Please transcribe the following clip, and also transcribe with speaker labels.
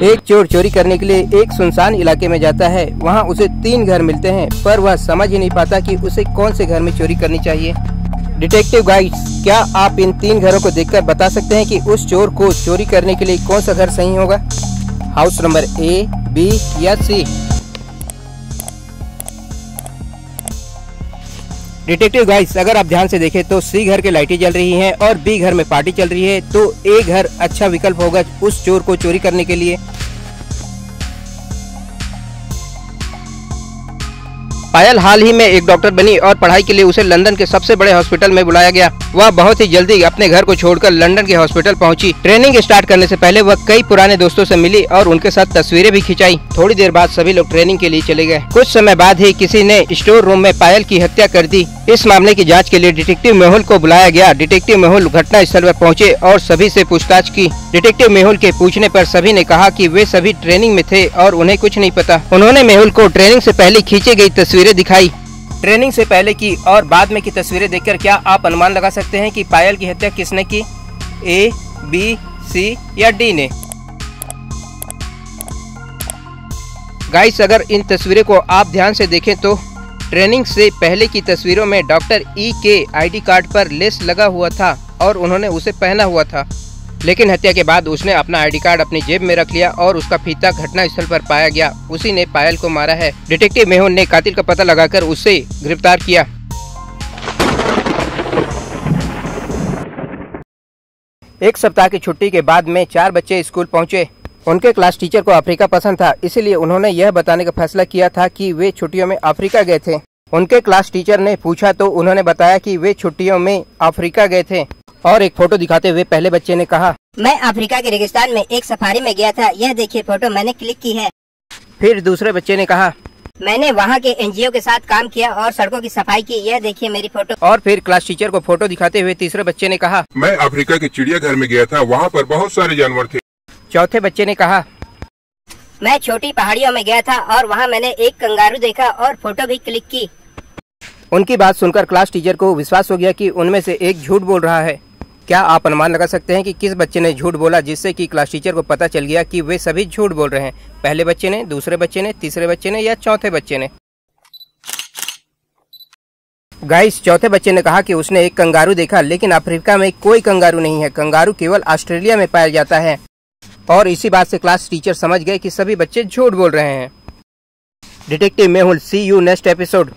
Speaker 1: एक चोर चोरी करने के लिए एक सुनसान इलाके में जाता है। वहाँ उसे 3 घर मिलते हैं, पर वह समझ ही नहीं पाता कि उसे कौन से घर में चोरी करनी चाहिए। डिटेक्टिव गाइड्स, क्या आप इन 3 घरों को देखकर बता सकते हैं कि उस चोर को चोरी करने के लिए कौन सा घर सही होगा? हाउस नंबर ए, बी या सी? डिटेक्टिव गाइस, अगर आप ध्यान से देखें तो सी घर के लाइटें जल रही हैं और बी घर में पार्टी चल रही है, तो ए घर अच्छा विकल्प होगा उस चोर को चोरी करने के लिए। पायल हाल ही में एक डॉक्टर बनी और पढ़ाई के लिए उसे लंदन के सबसे बड़े हॉस्पिटल में बुलाया गया। वह बहुत ही जल्दी अपने घर को छोड़कर लंदन के हॉस्पिटल पहुंची। ट्रेनिंग स्टार्ट करने से पहले वह कई पुराने दोस्तों से मिली और उनके साथ तस्वीरें भी खिंचाई। थोड़ी देर बाद सभी लोग ट्रेनिंग के लिए चले गए। कुछ समय बाद ही किसी ने स्टोर रूम में पायल की हत्या कर दी। इस मामले की जाँच के लिए डिटेक्टिव मेहुल को बुलाया गया। डिटेक्टिव मेहुल घटना स्थल पर पहुँचे और सभी से पूछताछ की। डिटेक्टिव मेहुल के पूछने पर सभी ने कहा कि वे सभी ट्रेनिंग में थे और उन्हें कुछ नहीं पता। उन्होंने मेहुल को ट्रेनिंग से पहले खींची गई तस्वीरें दिखाई। ट्रेनिंग से पहले की और बाद में की तस्वीरें देखकर क्या आप अनुमान लगा सकते हैं कि पायल की हत्या किसने की? ए, बी, सी या डी ने? गाइस, अगर इन तस्वीरों को आप ध्यान से देखें तो ट्रेनिंग से पहले की तस्वीरों में डॉक्टर ई के आईडी कार्ड पर लेस लगा हुआ था और उन्होंने उसे पहना हुआ था, लेकिन हत्या के बाद उसने अपना आईडी कार्ड अपनी जेब में रख लिया और उसका फीता घटना स्थल पर पाया गया। उसी ने पायल को मारा है। डिटेक्टिव मेहुल ने कातिल का पता लगाकर उसे गिरफ्तार किया। एक सप्ताह की छुट्टी के बाद में 4 बच्चे स्कूल पहुंचे। उनके क्लास टीचर को अफ्रीका पसंद था, इसीलिए उन्होंने यह बताने का फैसला किया था कि वे छुट्टियों में अफ्रीका गए थे। उनके क्लास टीचर ने पूछा तो उन्होंने बताया कि वे छुट्टियों में अफ्रीका गए थे और एक फोटो दिखाते हुए पहले बच्चे ने कहा,
Speaker 2: मैं अफ्रीका के रेगिस्तान में एक सफारी में गया था। यह देखिए फोटो मैंने क्लिक की है।
Speaker 1: फिर दूसरे बच्चे ने कहा,
Speaker 2: मैंने वहाँ के एनजीओ के साथ काम किया और सड़कों की सफाई की। यह देखिए मेरी फोटो।
Speaker 1: और फिर क्लास टीचर को फोटो दिखाते हुए तीसरे बच्चे ने कहा,
Speaker 3: मैं अफ्रीका के चिड़ियाघर में गया था, वहाँ पर बहुत सारे जानवर थे।
Speaker 1: चौथे बच्चे ने कहा,
Speaker 2: मैं छोटी पहाड़ियों में गया था और वहाँ मैंने एक कंगारू देखा और फोटो भी क्लिक की।
Speaker 1: उनकी बात सुनकर क्लास टीचर को विश्वास हो गया कि उनमें से एक झूठ बोल रहा है। क्या आप अनुमान लगा सकते हैं कि किस बच्चे ने झूठ बोला, जिससे कि क्लास टीचर को पता चल गया कि वे सभी झूठ बोल रहे हैं? पहले बच्चे ने, दूसरे बच्चे ने, तीसरे बच्चे ने या चौथे बच्चे ने? गाइस, चौथे बच्चे ने कहा कि उसने एक कंगारू देखा, लेकिन अफ्रीका में कोई कंगारू नहीं है। कंगारू केवल ऑस्ट्रेलिया में पाया जाता है। और इसी बात से क्लास टीचर समझ गए कि सभी बच्चे झूठ बोल रहे हैं। Detective Mehul, see you next episode.